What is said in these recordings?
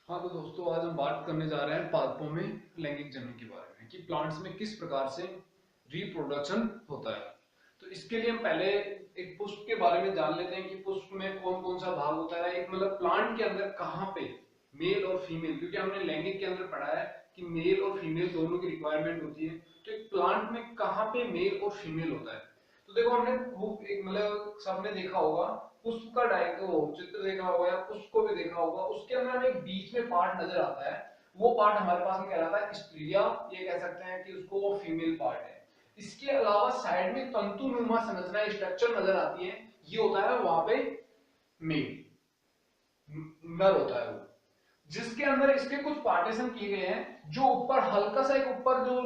हाँ तो दोस्तों, आज हम बात करने जा रहे हैं पादपों में लैंगिक जनन के बारे में कि प्लांट्स में किस प्रकार से रिप्रोडक्शन होता है। तो इसके लिए हम पहले एक पुष्प के बारे में जान लेते हैं कि पुष्प में कौन कौन सा भाग होता है। एक मतलब प्लांट के अंदर कहाँ पे मेल और फीमेल, क्योंकि हमने लैंगिक के अंदर पढ़ा है कि मेल और फीमेल दोनों की रिक्वायरमेंट होती है। तो एक प्लांट में कहाँ पे मेल और फीमेल होता है। तो देखो, हमने खूब एक मतलब सबने देखा होगा पुष्प का चित्र देखा होगा या पुष्प को भी देखा होगा। उसके अंदर हमें एक बीच में पार्ट नजर आता है। वो पार्ट हमारे पास में कहलाता है स्त्रिया। ये कह सकते हैं कि उसको वो फीमेल पार्ट है। इसके अलावा साइड में तंतुनुमा संरचना स्ट्रक्चर नजर आती है। ये होता है वहां पे मेल, नर होता है वो, जिसके अंदर इसके कुछ पार्टीशन किए गए हैं। जो ऊपर हल्का सा एक ऊपर जो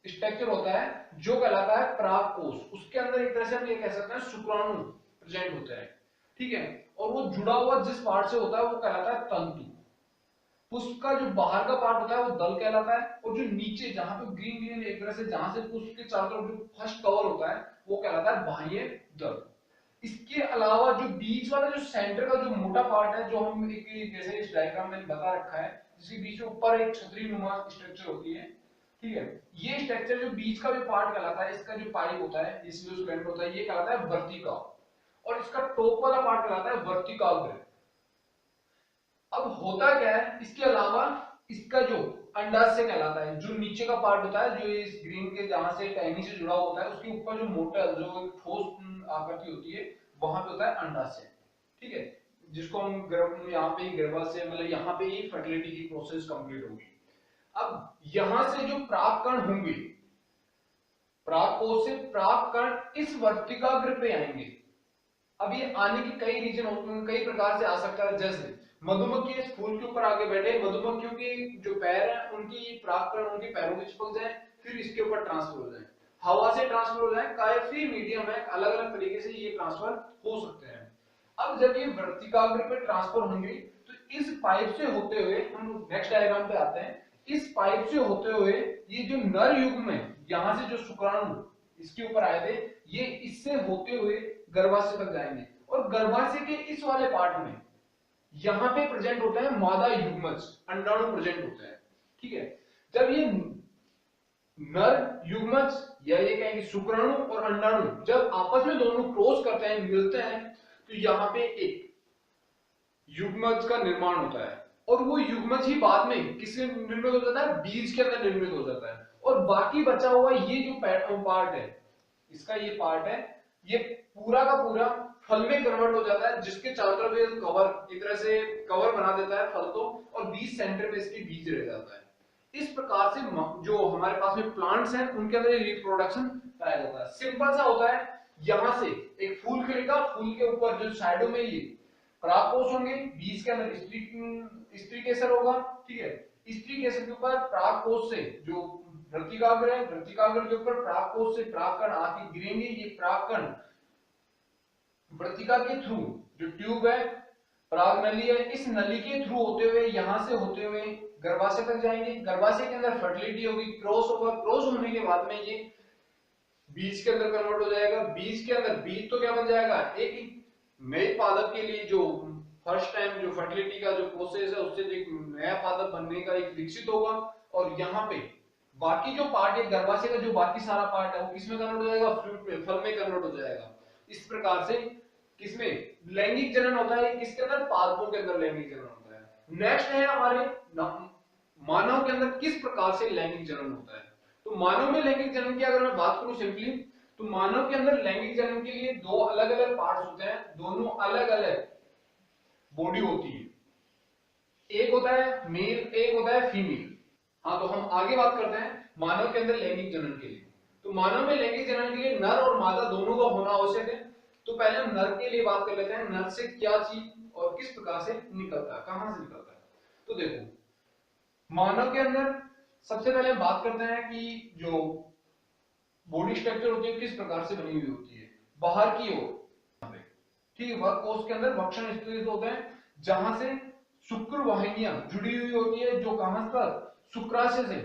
स्ट्रक्चर होता है जो कहलाता है परागकोश, उसके अंदर एक तरह से हम ये कह सकते हैं शुक्राणु प्रेजेंट होते हैं। ठीक है। और वो जुड़ा हुआ जिस पार्ट से होता है वो कहलाता है तंतु। पुष्प का जो बाहर का पार्ट होता है वो दल कहलाता है, और जो नीचे जहां पे ग्रीन ग्रीन एक तरह से जहां से पुष्प के चारों तरफ जो फर्स्ट कवर होता है वो कहलाता है बाह्य दल। इसके अलावा जो बीच वाला जो सेंटर का जो मोटा पार्ट है, जो हम एक जैसे इस डायग्राम में बता रखा है, जिसके बीच में ऊपर एक छतरी नुमा स्ट्रक्चर होती है। ठीक है। ये स्ट्रक्चर जो बीच का भी पार्ट कहलाता है, इसका जो पाइप होता है, इसमें जो स्प्लेंट होता है, ये कहलाता है वर्तिका। और इसका टॉप वाला पार्ट कहलाता है वर्तिकाग्र। अब होता क्या है इसके अलावा, इसका जो अंडाशय कहलाता है, जो नीचे का पार्ट होता है, जो इस ग्रीन के जहां से टहनी से जुड़ा होता है, उसके ऊपर जो मोटा जो ठोस आकृति होती है, वहां पे होता है अंडाशय। ठीक है। जिसको हम गर्भ यहाँ पे ही गर्भाशय मतलब यहाँ पे ही फर्टिलिटी की प्रोसेस कंप्लीट होगी। अब यहां से जो प्राक्कण होंगे, प्राकोष से प्राक्कण इस वर्तिकाग्र पे आएंगे। अब ये आने के कई रीजन कई प्रकार से आ सकता है। जैसे मधुमक्खी इस फूल के ऊपर आगे बैठे, मधुमक्खियों की जो पैर है उनकी प्राक्कण उनके पैरों में चिपक जाए, फिर इसके ऊपर ट्रांसफर हो जाए, हवा से ट्रांसफर हो जाए, काफी मीडियम है, अलग अलग तरीके से ये ट्रांसफर हो सकते हैं। अब जब ये वर्तिकाग्र पे ट्रांसफर होंगे तो इस पाइप से होते हुए हम नेक्स्ट डायग्राम पे आते हैं। इस पाइप से होते हुए ये जो नर युग्म है, यहां से जो शुक्राणु इसके ऊपर आए थे, ये इससे होते हुए गर्भाशय तक जाएंगे। और गर्भाशय के इस वाले पार्ट में यहां पे प्रेजेंट होता है मादा युग्मज, अंडाणु प्रेजेंट होता है। ठीक है। जब ये नर युग्मज या ये कहेंगे शुक्राणु और अंडाणु जब आपस में दोनों क्रॉस करते हैं, मिलते हैं, तो यहाँ पे एक युग्मज का निर्माण होता है। और वो युग्मज ही बाद में किससे निर्मित हो जाता है, बीज के अंदर निर्मित हो जाता है। और बाकी बचा हुआ ये जो पार्ट है, इसका ये पार्ट है, ये पूरा का पूरा फल में कन्वर्ट हो जाता है, जिसके चारों तरफ ये कवर एक तरह से कवर बना देता है फल को, और बीज सेंटर में इसके बीज रह जाता है। इस प्रकार से जो हमारे पास में प्लांट्स हैं उनके अंदर रिप्रोडक्शन पाया जाता है। सिंपल सा होता है, यहां से एक फूल खिलेगा, फूल के ऊपर जो साइडों में ये परागकोश होंगे, बीज के अंदर स्त्री केसर होगा। ठीक है। स्त्री केसर के ऊपर परागकोश से जो वर्तिकाग्र है, वर्तिकाग्र के ऊपर परागकोश से परागकण आके गिरेंगे। ये परागकण वर्तिका के थ्रू जो ट्यूब है, पराग नली है, इस नली के थ्रू होते हुए यहां से होते हुए गर्भाशय तक जाएंगे। गर्भाशय के अंदर फर्टिलिटी होगी, क्रॉस होगा, क्रॉस होने के बाद में ये बीज के अंदर कन्वर्ट हो जाएगा। बीज के अंदर बीज तो क्या बन जाएगा, एक नए पादप के लिए जो फर्स्ट टाइम जो फर्टिलिटी का जो प्रोसेस है उससे एक नया पादप बनने का एक विकसित होगा। और यहाँ पे बाकी जो पार्ट है गर्भाशय का, जो बाकी सारा पार्ट है वो किसमें कन्वर्ट हो जाएगा, फ्रूट में, फल में कन्वर्ट हो जाएगा। इस प्रकार से किसमें लैंगिक जनन होता है, किसके अंदर, पादपों के अंदर लैंगिक जनन होता है। नेक्स्ट है हमारे मानव के अंदर किस प्रकार से लैंगिक जनन होता है। तो मानव में लैंगिक जनन की अगर मैं बात करूं सिंपली, तो मानव के अंदर लैंगिक जनन के लिए दो अलग अलग पार्ट्स होते हैं, दोनों अलग अलग बॉडी होती है। एक होता है मेल, एक होता है फीमेल। हाँ, तो हम आगे बात करते हैं मानव के अंदर लैंगिक जनन के लिए। तो मानव में लैंगिक जनन के लिए नर और मादा दोनों का होना आवश्यक है। तो पहले हम नर के लिए बात कर लेते हैं, नर से क्या चीज और किस प्रकार से निकलता है, कहां से निकलता है। तो देखो, मानव के अंदर सबसे पहले हम बात करते हैं कि जो बॉडी स्ट्रक्चर होती है किस प्रकार से बनी हुई होती है। बाहर की ओर, ठीक है, वह कोष के अंदर वक्षण स्थित होते हैं, जहां से शुक्र वाहिनियां जुड़ी हुई होती है, जो कहां तक, शुक्राशय से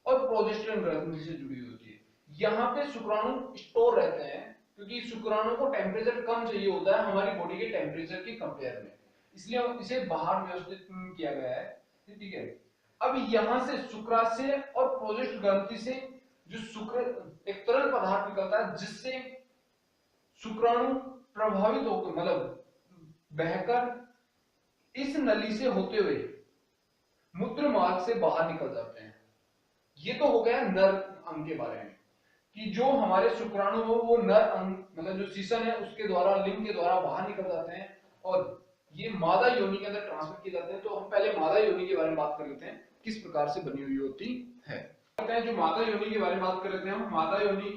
और प्रोजेस्टेरोन ग्रंथि से जुड़ी हुई होती है। यहाँ पे शुक्राणु स्टोर रहते हैं, क्योंकि शुक्राणु को टेम्परेचर कम चाहिए होता है हमारी बॉडी के टेम्परेचर के कंपेयर में। इसलिए इसे बाहर व्यवस्थित किया गया है, ठीक है। अब यहां से शुक्राशय और प्रोजेस्ट ग्रंथि से जो शुक्र एक तरल पदार्थ निकलता है, जिससे शुक्राणु प्रभावित होकर मतलब बहकर इस नली से होते हुए मूत्र मार्ग से बाहर निकल जाते हैं। ये तो हो गया नर अंग के बारे में, कि जो हमारे शुक्राणु हो वो नर अंग मतलब जो सीसन है उसके द्वारा, लिंग के द्वारा बाहर निकल जाते हैं और ये मादा योनि के अंदर ट्रांसफर किए जाते हैं। तो हम पहले मादा योनि के बारे में बात कर लेते हैं, किस प्रकार से बनी हुई होती है। जो मादा योनि के बारे में बात कर लेते हैं हम। मादा योनि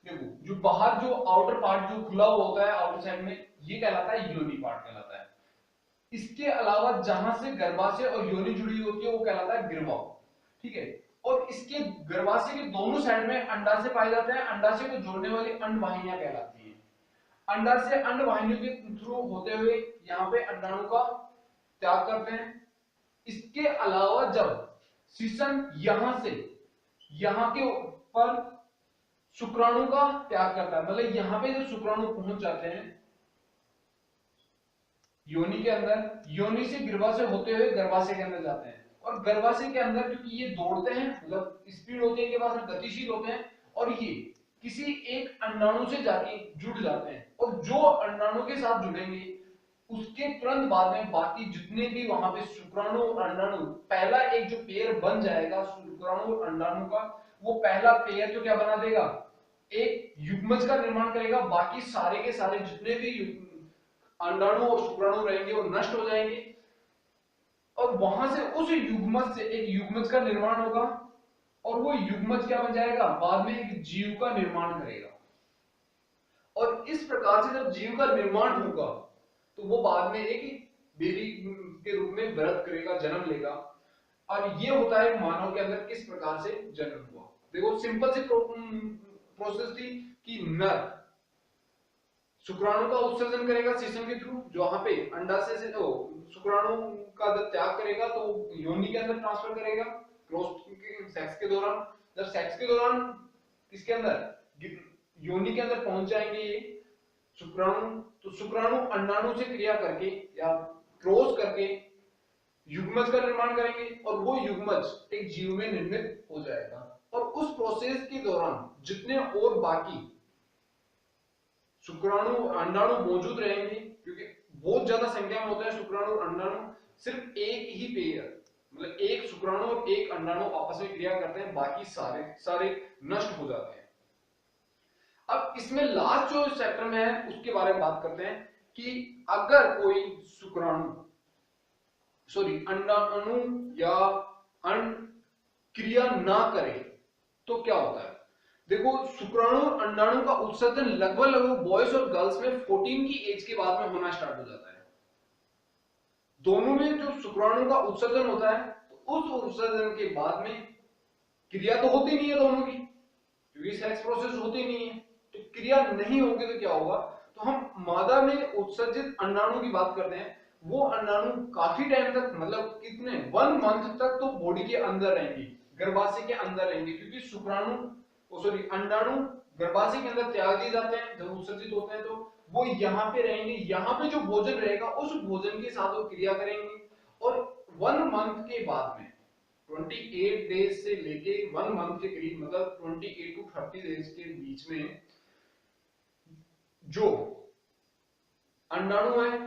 देखो, जो बाहर जो आउटर पार्ट जो खुला हुआ होता है आउटर साइड में, ये कहलाता है योनि पार्ट कहलाता है। इसके अलावा जहां से गर्भाशय और योनि जुड़ी होती है वो कहलाता है गिरवा, ठीक है। और इसके गर्भाशय के दोनों साइड में अंडाशय पाए जाते हैं। अंडाशय को जोड़ने वाली अंडवाहिनियां कहलाती हैं। अंडाशय अंडवाहिनियों के थ्रू होते हुए यहाँ पे अंडाणु का त्याग करते हैं। इसके अलावा जब सीसन यहां से यहां के ऊपर शुक्राणु का त्याग करता है, मतलब यहां पे जब शुक्राणु पहुंच जाते हैं योनि के अंदर, योनि से गर्भाशय होते हुए गर्भाशय के अंदर जाते हैं और गर्भाशय के अंदर क्योंकि ये दौड़ते हैं मतलब स्पीड होती है इनके पास, गतिशील होते हैं और ये किसी एक अंडाणु से जाके जुड़ जाते हैं और जो अंडाणु के साथ जुड़ेंगे उसके तुरंत बाद में बाकी जितने भी वहां पे शुक्राणु और अंडाणु, पहला एक जो पेयर बन जाएगा शुक्राणु और अंडाणु का, वो पहला पेयर तो क्या बना देगा, एक युग्मज का निर्माण करेगा। बाकी सारे के सारे जितने भी अंडाणु और शुक्राणु रहेंगे वो नष्ट हो जाएंगे और वहां से उस युग्मज से एक युग्मज का निर्माण होगा और वो युग्मज क्या बन जाएगा, बाद में एक जीव का निर्माण करेगा। और इस प्रकार से जब जीव का निर्माण होगा तो वो बाद में एक बेबी के रूप में वृद्धि करेगा, जन्म लेगा। और ये होता है मानव के अंदर किस प्रकार से जन्म हुआ। देखो सिंपल सी प्रोसेस थी कि नर शुक्राणु का उत्सर्जन करेगा सीसन के थ्रू, जहां पे अंडाशय से शुक्राणु का जब त्याग करेगा तो योनि के अंदर ट्रांसफर करेगा क्रॉस सेक्स के दौरान। जब सेक्स के दौरान किसके अंदर, योनि के अंदर पहुंच जाएंगे ये शुक्राणु, तो शुक्राणु अंडाणु से क्रिया करके या क्रॉस करके युग्मज का निर्माण करेंगे और वो युग्मज एक जीव में निर्मित हो जाएगा। और उस प्रोसेस के दौरान जितने और बाकी शुक्राणु अंडाणु मौजूद रहेंगे, क्योंकि बहुत ज्यादा संख्या में होता है शुक्राणु और अंडाणु, सिर्फ एक ही पेयर मतलब एक शुक्राणु और एक अंडाणु आपस में क्रिया करते हैं, बाकी सारे नष्ट हो जाते हैं। अब इसमें लास्ट जो चैप्टर में है उसके बारे में बात करते हैं कि अगर कोई शुक्राणु अंडाणु या अंड क्रिया ना करे तो क्या होता है। देखो शुक्राणु और अंडाणु का उत्सर्जन लगभग बॉयज और गर्ल्स में 14 की एज के बाद में होना स्टार्ट हो जाता है। दोनों में जो शुक्राणु का उत्सर्जन होता है तो उस उत्सर्जन के बाद में क्रिया तो होती नहीं है दोनों की, क्योंकि सेक्स प्रोसेस होती नहीं है, तो क्रिया नहीं होगी तो क्या होगा। तो हम मादा में उत्सर्जित अंडाणु की बात करते हैं, वो अंडाणु काफी टाइम तक मतलब कितने 1 मंथ तक तो बॉडी के अंदर रहेंगे, गर्भाशय के अंदर रहेंगे, क्योंकि शुक्राणु अंडाणु गर्भाशय के अंदर त्याग दिए जाते हैं जब उत्सर्जित होते हैं, तो वो यहाँ पे रहेंगे। यहाँ पे जो भोजन रहेगा उस भोजन के साथ वो क्रिया करेंगे और 1 मंथ के बाद में 28 डेज से लेके 1 मंथ के करीब मतलब 28 टू 30 डेज के बीच में जो अंडाणु है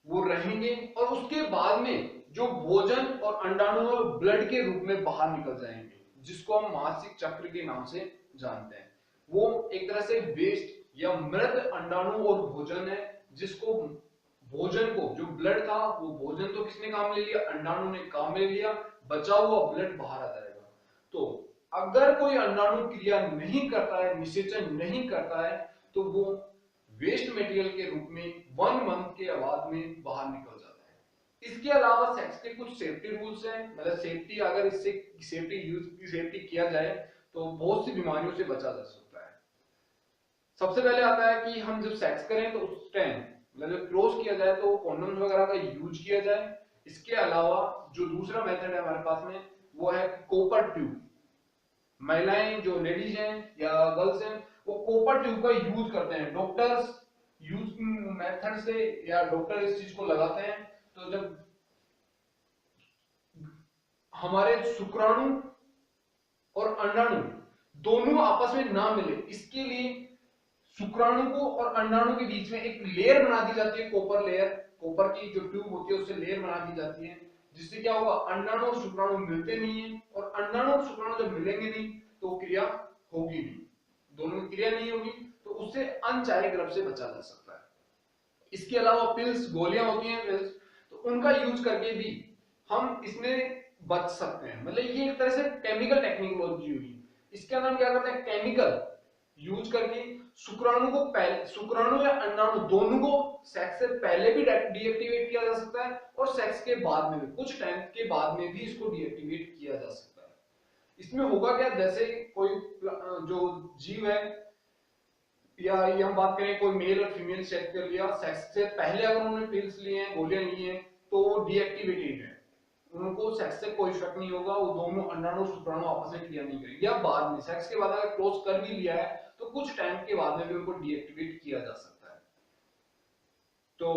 वो रहेंगे और उसके बाद में जो भोजन और अंडाणु है ब्लड के रूप में बाहर निकल जाएंगे, जिसको हम मासिक चक्र के नाम से जानते हैं। वो एक तरह से वेस्ट या मृत अंडाणु और भोजन है, जिसको भोजन को जो ब्लड था वो भोजन तो किसने काम ले लिया, अंडाणु ने काम ले लिया, बचा हुआ ब्लड बाहर आ जाएगा। तो अगर कोई अंडाणु क्रिया नहीं करता है, निषेचन नहीं करता है, तो वो वेस्ट मटेरियल के रूप में 1 मंथ के बाद में बाहर निकल जाता है। इसके अलावा सेक्स के कुछ सेफ्टी रूल्स हैं, मतलब सेफ्टी अगर इससे सेफ्टी किया जाए तो बहुत सी बीमारियों से बचा जा सकता है। सबसे पहले आता है कि हम जब सेक्स करें तो उस टाइम मतलब जब क्रॉस किया जाए तो कॉन्डोम्स वगैरह का यूज किया जाए। इसके अलावा जो दूसरा मेथड है हमारे पास में वो है कॉपर ट्यूब। महिलाएं जो लेडीज हैं या गर्ल्स हैं वो कॉपर ट्यूब का यूज करते हैं, डॉक्टर्स यूज मेथड से या डॉक्टर इस चीज को लगाते हैं, तो जब हमारे शुक्राणु और अंडाणु दोनों आपस में ना मिले, इसके लिए शुक्राणु को और अंडाणु के बीच में एक लेयर बना दी जाती है, कॉपर लेयर। कॉपर की जो ट्यूब होती है उससे लेयर बना दी जाती है, जिससे क्या होगा, अंडाणु और शुक्राणु मिलते नहीं है, और अंडाणु और शुक्राणु जब मिलेंगे नहीं तो क्रिया होगी नहीं, दोनों की क्रिया नहीं होगी, तो उससे अनचाहे गर्भ से बचा जा सकता है। इसके अलावा पिल्स, गोलियां होती हैं पिल्स, तो उनका यूज करके भी हम इसमें बच सकते हैं। मतलब ये एक तरह से केमिकल टेक्नोलॉजी हुई। इसके अंदर हम क्या करते हैं, केमिकल यूज करके शुक्राणु को पहले, शुक्राणु या अंडाणु दोनों को सेक्स से पहले भी डीएक्टिवेट किया जा सकता है, और सेक्स के बाद में भी, कुछ टाइम के बाद में भी इसको डीएक्टिवेट किया जा सकता है। इसमें होगा क्या, जैसे कोई जो जीव है, या ये हम बात करें कोई मेल और फीमेल चेक कर लिया, सेक्स से पहले अगर उन्होंने पिल्स लिए हैं, गोलियां ली हैं, तो वो डीएक्टिवेटेड है, उनको सेक्स से कोई इफेक्ट नहीं होगा, वो दोनों अंडाणु शुक्राणु आपस में क्रिया नहीं करेंगे। या बाद में सेक्स के बाद अगर क्लोज कर भी लिया है, तो कुछ टाइम के बाद में भी उनको डीएक्टिवेट किया जा सकता है। तो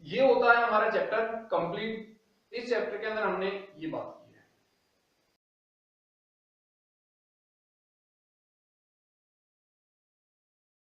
ये होता है हमारा चैप्टर कंप्लीट। इस चैप्टर के अंदर हमने ये बात की।